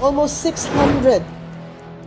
almost 600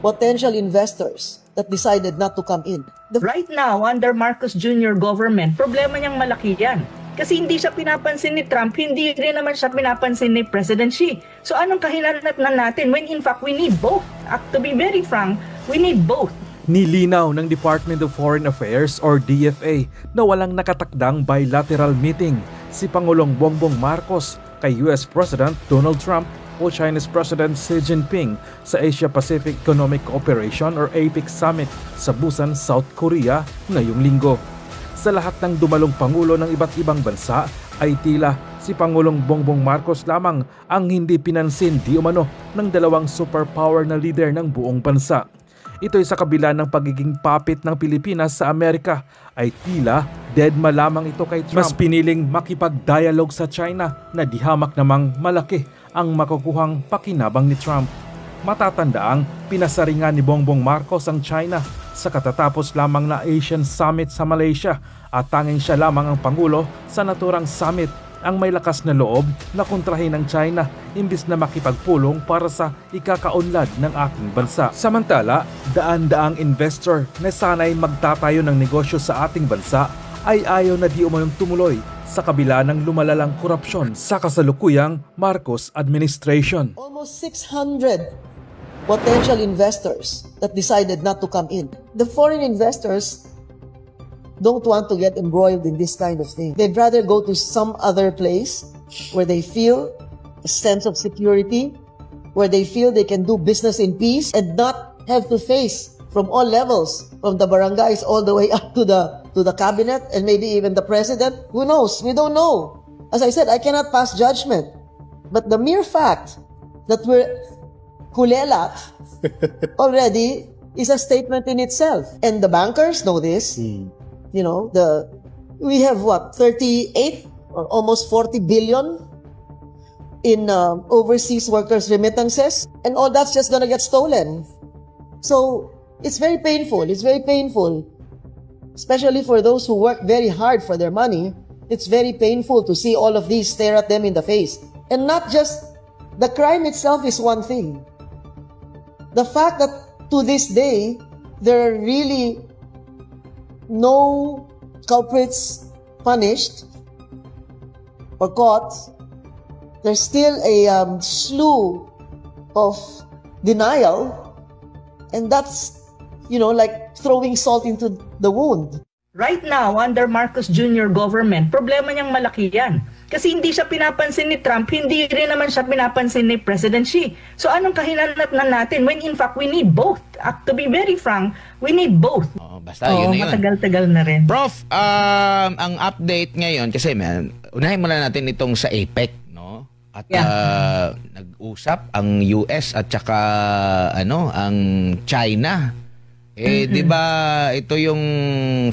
potential investors that decided not to come in. Right now, under Marcos Jr. government, problema niyang malaki yan. Kasi hindi siya pinapansin ni Trump, hindi rin naman siya pinapansin ni President Xi. So anong kahinatnan natin when in fact we need both? To be very frank, we need both. Nilinaw ng Department of Foreign Affairs or DFA na walang nakatakdang bilateral meeting si Pangulong Bongbong Marcos kay US President Donald Trump o Chinese President Xi Jinping sa Asia-Pacific Economic Cooperation or APEC Summit sa Busan, South Korea ngayong linggo. Sa lahat ng dumalong pangulo ng iba't ibang bansa ay tila si Pangulong Bongbong Marcos lamang ang hindi pinansin di umano ng dalawang superpower na leader ng buong bansa. Ito'y sa kabila ng pagiging puppet ng Pilipinas sa Amerika ay tila deadma lamang ito kay Trump. Mas piniling makipag-dialogue sa China na di hamak namang malaki ang makukuhang pakinabang ni Trump. Matatandaang pinasaringan ni Bongbong Marcos ang China sa katatapos lamang na Asian Summit sa Malaysia at tanging siya lamang ang pangulo sa naturang summit ang may lakas na loob na kontrahin ng China imbis na makipagpulong para sa ikakaunlad ng aking bansa. Samantala, daan-daang investor na sanay magtatayo ng negosyo sa ating bansa ay ayaw na di umanong tumuloy sa kabila ng lumalalang korupsyon sa kasalukuyang Marcos administration. Almost 600 potential investors that decided not to come in. The foreign investors don't want to get embroiled in this kind of thing. They'd rather go to some other place where they feel a sense of security, where they feel they can do business in peace and not have to face from all levels, from the barangays all the way up to the cabinet and maybe even the president. Who knows? We don't know. As I said, I cannot pass judgment. But the mere fact that we're kulelat already is a statement in itself. And the bankers know this. You know, we have what, 38 or almost 40 billion in overseas workers' remittances, and all that's just gonna get stolen. So it's very painful. It's very painful, especially for those who work very hard for their money. It's very painful to see all of these stare at them in the face. And not just the crime itself is one thing. The fact that to this day, there are really no culprits punished or caught, there's still a slew of denial, and that's, you know, like throwing salt into the wound. Right now, under Marcos Jr. government, problema niyang malaki yan. Kasi hindi siya pinapansin ni Trump, hindi rin naman siya pinapansin ni President Xi. So anong kahinatnan natin when in fact we need both? To be very frank, we need both. Basta yun na yun. Matagal-tagal na rin. Prof, ang update ngayon, kasi unahin muna natin itong sa APEC, no? At nag-usap ang US at saka ang China. Di ba ito yung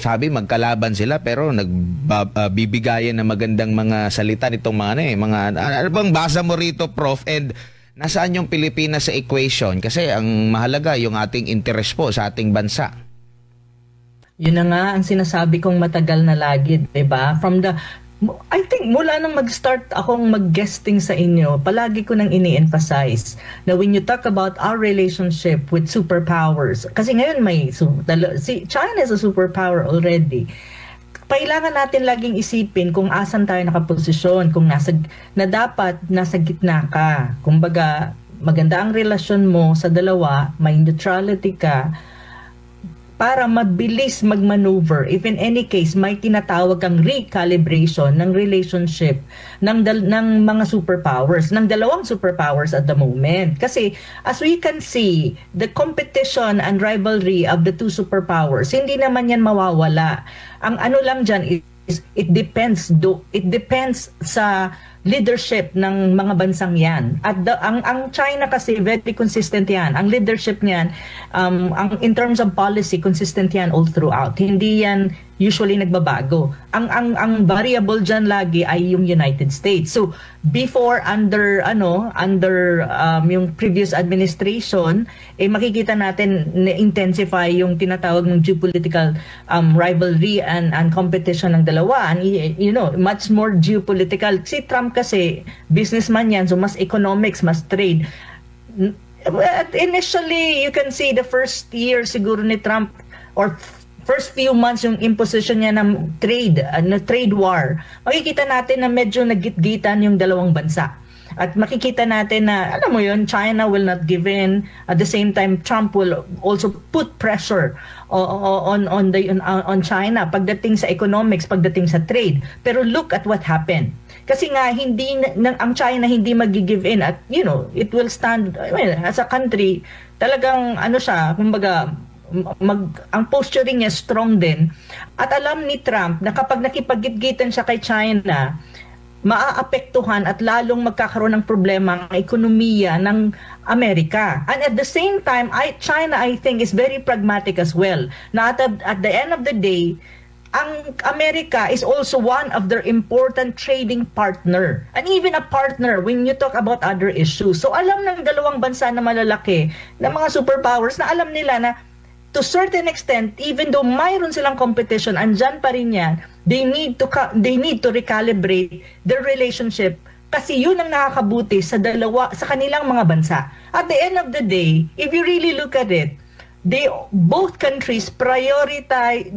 sabi magkalaban sila pero nagbibigayan ng magandang mga salita nitong mga ano bang basa mo rito, Prof? And nasaan yung Pilipinas sa equation? Kasi ang mahalaga yung ating interest po sa ating bansa. Yun na nga ang sinasabi kong matagal na lagi, 'di ba? I think mula nang mag-start akong mag-guesting sa inyo, palagi ko nang ini-emphasize na when you talk about our relationship with superpowers, kasi ngayon China is a superpower already. Kailangan natin laging isipin kung asan tayo nakaposisyon, kung dapat nasa gitna ka. Kumbaga, maganda ang relasyon mo sa dalawa, may neutrality ka, para mabilis mag-maneuver. If in any case, may tinatawag kang recalibration ng relationship ng mga superpowers, ng dalawang superpowers at the moment. Kasi as we can see, the competition and rivalry of the two superpowers, hindi naman yan mawawala. Ang ano lang dyan is, it depends sa leadership ng mga bansang yan. At ang China kasi very consistent yan. Ang leadership niyan, in terms of policy, consistent yan all throughout. Hindi yan usually nagbabago. Ang variable dyan lagi ay yung United States. So before under yung previous administration, makikita natin na intensify yung tinatawag ng geopolitical rivalry and competition ng dalawa. And, much more geopolitical. Si Trump kasi businessman yan, so mas economics, mas trade. Initially, you can see the first year siguro ni Trump or first few months yung imposition niya ng trade war, makikita natin na medyo naggitgitan yung dalawang bansa. At makikita natin na, alam mo yun, China will not give in. At the same time, Trump will also put pressure on China pagdating sa economics, pagdating sa trade. Pero look at what happened. Kasi nga ang China hindi magi-give in at it will stand as a country, talagang siya, kumbaga ang posturing niya strong din. At alam ni Trump na kapag nakipagitgitan siya kay China, maaapektuhan at lalong magkakaroon ng problema ang ekonomiya ng Amerika. And at the same time, China, I think, is very pragmatic as well. Na at the end of the day, ang Amerika is also one of their important trading partner. And even a partner when you talk about other issues. So alam ng dalawang bansa na malalaki, na mga superpowers, na alam nila na to certain extent, even though mayroon silang competition, andyan pa rin yan, they need to recalibrate their relationship kasi yun ang nakakabuti sa kanilang mga bansa. At the end of the day, if you really look at it, both countries prioritize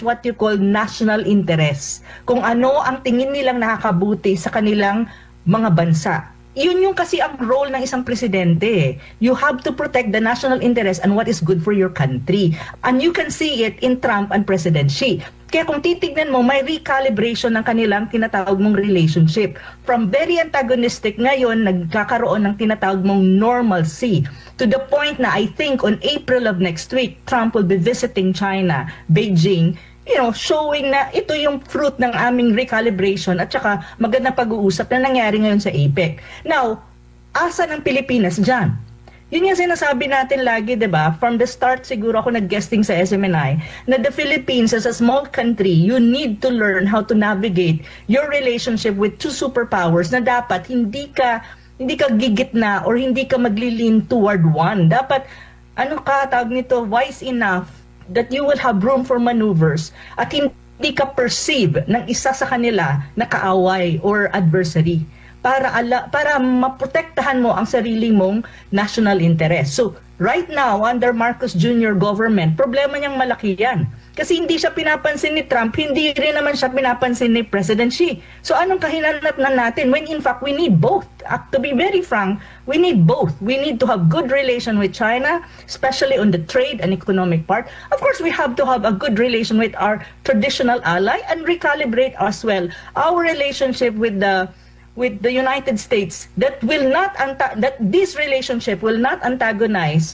what you call national interest. Kung ano ang tingin nilang nakakabuti sa kanilang mga bansa. Yun yung kasi ang role ng isang presidente. You have to protect the national interest and what is good for your country. And you can see it in Trump and President Xi. Kaya kung titignan mo, may recalibration ng kanilang tinatawag mong relationship. From very antagonistic, ngayon nagkakaroon ng tinatawag mong normalcy. To the point na I think on April of next week, Trump will be visiting China, Beijing, showing na ito yung fruit ng aming recalibration at saka magandang pag-uusap na nangyari ngayon sa APEC. Now, asa ng Pilipinas dyan? Yun yung sinasabi natin lagi, di ba? From the start, siguro ako nag-guesting sa SMNI, na the Philippines as a small country, you need to learn how to navigate your relationship with two superpowers na dapat hindi ka gigitna or hindi ka maglilin toward one. Dapat, tawag nito, wise enough that you will have room for maneuvers at hindi ka perceive ng isa sa kanila na kaaway or adversary para maprotektahan mo ang sarili mong national interest. So, right now, under Marcos Jr. government, problema niyang malaki yan. Kasi hindi siya pinapansin ni Trump, hindi rin naman siya pinapansin ni President Xi. So anong kahinatnan natin when in fact we need both? To be very frank, we need both. We need to have good relation with China, especially on the trade and economic part. Of course, we have to have a good relation with our traditional ally and recalibrate as well our relationship with the United States that this relationship will not antagonize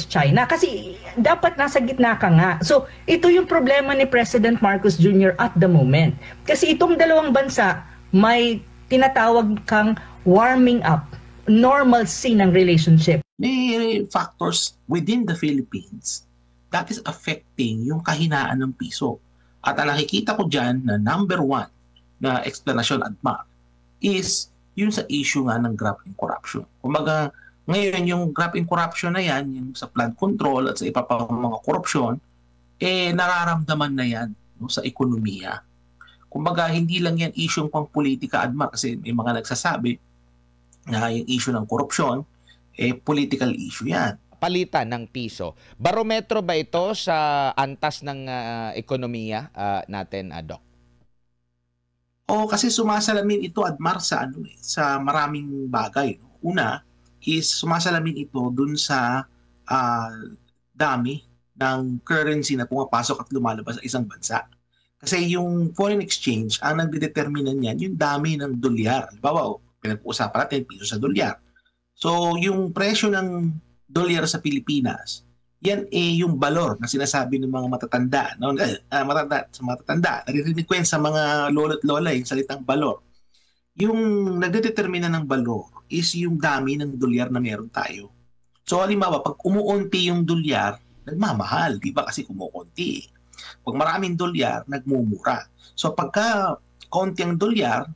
China kasi dapat nasa gitna ka nga. So, ito yung problema ni President Marcos Jr. at the moment. Kasi itong dalawang bansa may tinatawag kang warming up, normalcy ng relationship. May factors within the Philippines that is affecting yung kahinaan ng piso. At ang nakikita ko dyan na number one na explanation Admar is yun sa issue nga ng graft and corruption. Kumaga, ngayon, yung graft and corruption na yan, yung sa flood control at sa iba pang mga korupsyon, nararamdaman na yan sa ekonomiya. Kumbaga, hindi lang yan issue pang politika, Admar, kasi may mga nagsasabi na yung issue ng korupsyon, political issue yan. Palitan ng piso. Barometro ba ito sa antas ng ekonomiya natin, Doc? Oo, kasi sumasalamin ito, Admar, sa maraming bagay. Una, is sumasalamin ito dun sa dami ng currency na pumapasok at lumalabas sa isang bansa. Kasi yung foreign exchange, ang nagdedetermine niyan, yung dami ng dolyar. Halimbawa, pinag-uusapan natin, piso sa dolyar. So, yung presyo ng dolyar sa Pilipinas, yan yung balor na sinasabi ng mga matatanda. No? Matatanda. Naririnig ko yan sa mga lolo't lola, yung salitang balor. Yung nagdedetermine ng balor is yung dami ng dolyar na meron tayo. So, halimbawa, pag umuunti yung dolyar, nagmamahal, di ba? Kasi kumukunti. Pag maraming dolyar, nagmumura. So, pagka konti ang dolyar,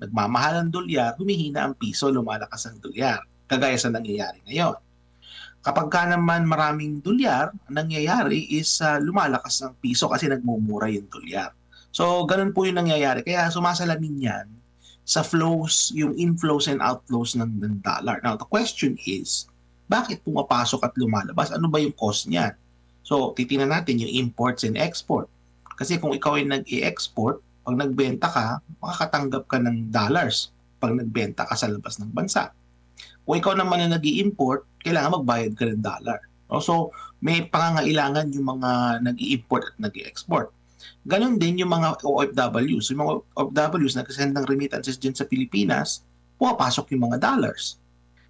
nagmamahal ang dolyar, humihina ang piso, lumalakas ang dolyar. Kagaya sa nangyayari ngayon. Kapag ka naman maraming dolyar, ang nangyayari is lumalakas ang piso kasi nagmumura yung dolyar. So, ganun po yung nangyayari. Kaya sumasalamin yan sa flows, yung inflows and outflows ng dollar. Now, the question is, bakit pumapasok at lumalabas? Ano ba yung cause niyan? So, titingnan natin yung imports and export. Kasi kung ikaw ay nag-i-export, pag nagbenta ka, makakatanggap ka ng dollars pag nagbenta ka sa labas ng bansa. Kung ikaw naman na nag-i-import, kailangan magbayad ka ng dollar. So, may pangangailangan yung mga nag-i-import at nag-i-export. Ganon din yung mga OFWs. Yung mga OFWs nag-send ng remittances dyan sa Pilipinas, pumapasok yung mga dollars.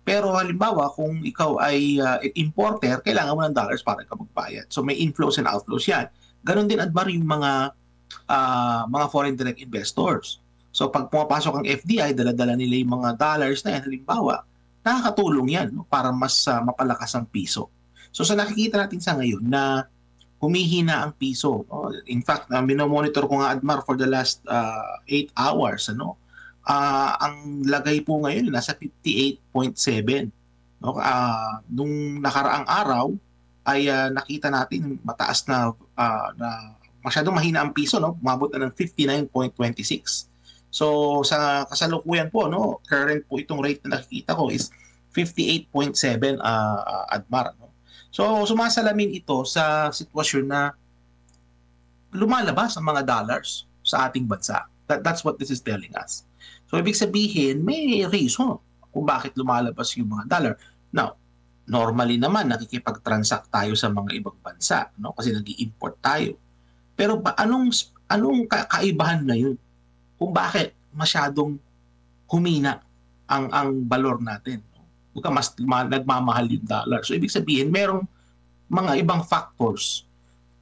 Pero halimbawa, kung ikaw ay importer, kailangan mo ng dollars para ka magbayad. So may inflows and outflows yan. Ganon din, Admar, yung mga foreign direct investors. So pag pumapasok ang FDI, dala-dala nila yung mga dollars na yan, halimbawa, nakakatulong yan, no, para mas mapalakas ang piso. So sa nakikita natin sa ngayon na humihina ang piso. In fact, minomonitor ko nga, Admar, for the last 8 hours. Ang lagay po ngayon nasa 58.7. Nung nakaraang araw ay nakita natin mataas na masyadong mahina ang piso, no? Umabot na ng 59.26. So sa kasalukuyan po, no, current po itong rate na nakikita ko is 58.7, Admar. No? So sumasalamin ito sa sitwasyon na lumalabas ang mga dollars sa ating bansa. That's what this is telling us. So ibig sabihin, may reason kung bakit lumalabas yung mga dollar. Now, normally naman nakikipag-transact tayo sa mga ibang bansa, no? Kasi nag-i-import tayo. Pero anong kaibahan na yun? Kung bakit masyadong humina ang valor natin? Buka mas nagmamahal yung dollar. So ibig sabihin, merong mga ibang factors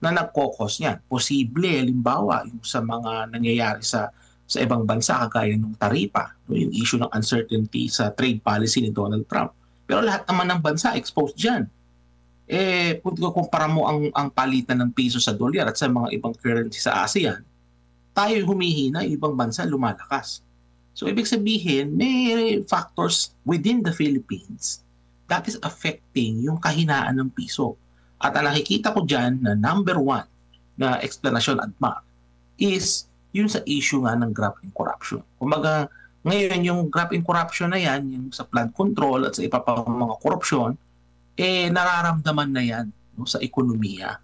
na nagkokos niyan. Posible, halimbawa, yung sa mga nangyayari sa ibang bansa, kagaya ng taripa, yung issue ng uncertainty sa trade policy ni Donald Trump. Pero lahat naman ng bansa exposed dyan. Kung kumpara mo ang palitan ng piso sa dolyar at sa mga ibang currency sa ASEAN, tayo humihina, yung ibang bansa lumalakas. So ibig sabihin, may factors within the Philippines that is affecting yung kahinaan ng piso. At ang nakikita ko dyan na number 1 na explanation, Admar, is yun sa issue nga ng graft and corruption. Kumbaga, ngayon yung graft and corruption na yan, yung sa flood control at sa iba pa mga korupsyon, nararamdaman na yan, no, sa ekonomiya.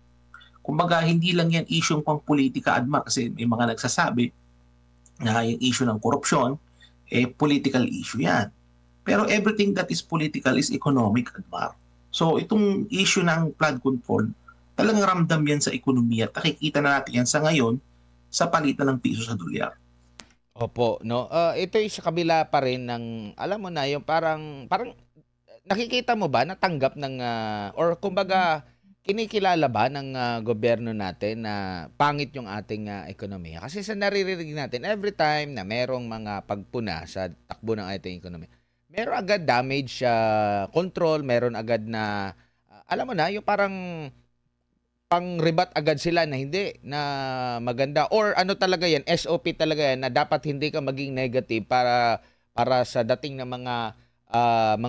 Kumbaga, hindi lang yan issue pang politika, Admar, kasi may mga nagsasabi na yung issue ng korupsyon, political issue yan. Pero everything that is political is economic, Admar. So itong issue ng flood control, talagang ramdam yan sa ekonomiya at nakikita na natin yan sa ngayon sa palitan ng piso sa dolyar. Opo, no. Ito ay sa kabila pa rin ng, alam mo na, yung parang nakikita mo ba natanggap ng or kumbaga kinikilala ba ng gobyerno natin na pangit yung ating ekonomiya? Kasi sa naririnig natin, every time na merong mga pagpuna sa takbo ng ating ekonomiya, meron agad damage control, meron agad na, alam mo na, yung parang pang-rebat agad sila na hindi, na maganda. Or ano talaga yan, SOP talaga yan, na dapat hindi ka maging negative para sa dating ng mga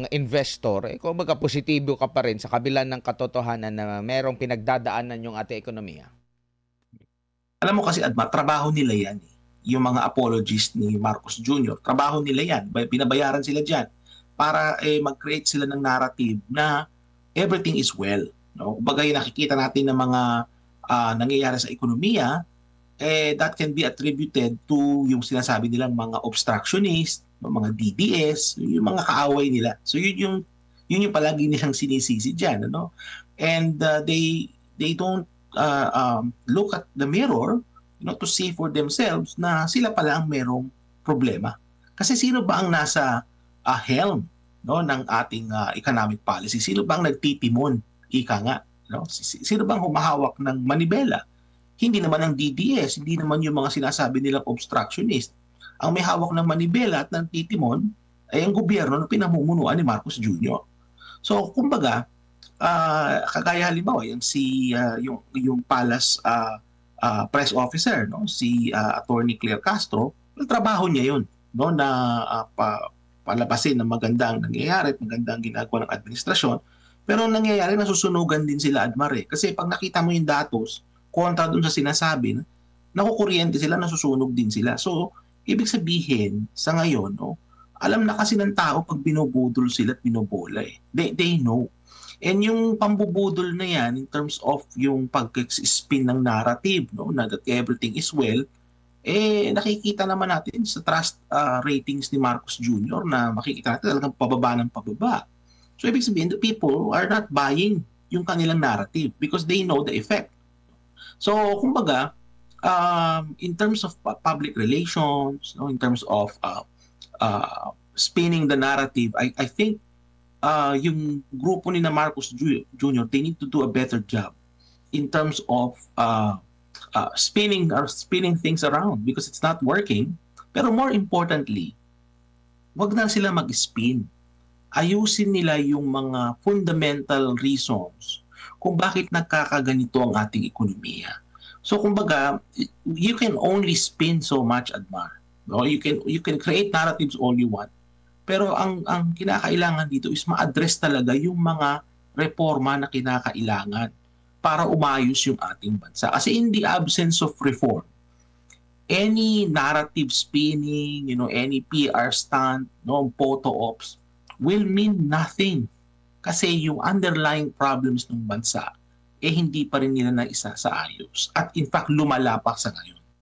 investor. Kung baga positibo ka pa rin sa kabila ng katotohanan na merong pinagdadaanan yung ating ekonomiya. Alam mo kasi, Adma, trabaho nila yan. Yung mga apologists ni Marcos Jr., trabaho nila yan. Binabayaran sila dyan para mag-create sila ng narrative na everything is well. No? Bagay nakikita natin ng mga nangyayari sa ekonomiya, that can be attributed to yung sinasabi nilang mga obstructionist, mga DDS, yung mga kaaway nila. So yun yung palagi nilang sinisisi diyan, ano? And they don't look at the mirror, to see for themselves na sila pala ang merong problema. Kasi sino ba ang nasa helm, no, ng ating economic policy? Sino ba ang nagtitimon? Ika nga, no? Sino bang humahawak ng manibela? Hindi naman ang DDS, hindi naman yung mga sinasabi nilang obstructionist. Ang may hawak ng manibela at ng titimon ay ang gobyerno na pinamumunuan ni Marcos Jr. So, kumbaga, kagaya halimbawa, yung Palace press officer, no, si Attorney Claire Castro, trabaho niya yun, no, na palabasin na magandang nangyayari, magandang ginagawa ng administrasyon. Pero nangyayari, nasusunugan din sila, Admar. Kasi pag nakita mo yung datos, kontra dun sa sinasabi, nakukuryente sila, nasusunog din sila. So, Ibig sabihin, sa ngayon, no, alam na kasi ng tao pag binubudol sila at binobola eh. They know. And yung pambubudol na yan in terms of yung pag-spin ng narrative, no, na that everything is well, nakikita naman natin sa trust ratings ni Marcos Jr. na makikita natin talagang pababa ng pababa. So ibig sabihin, the people are not buying yung kanilang narrative because they know the effect. So kumbaga, in terms of public relations, no, in terms of spinning the narrative, I think yung grupo ni na Marcos Jr., they need to do a better job in terms of spinning things around because it's not working. Pero more importantly, wag na sila mag-spin. Ayusin nila yung mga fundamental reasons kung bakit nagkakaganito ang ating ekonomiya. So kumbaga, you can only spin so much, Admar. No? You can create narratives all you want. Pero ang kinakailangan dito is ma-address talaga yung mga reforma na kinakailangan para umayos yung ating bansa. Kasi in the absence of reform, any narrative spinning, any PR stunt, photo ops will mean nothing. Kasi yung underlying problems ng bansa hindi pa rin nila naisa sa ayos. At in fact, lumala pa sa ngayon.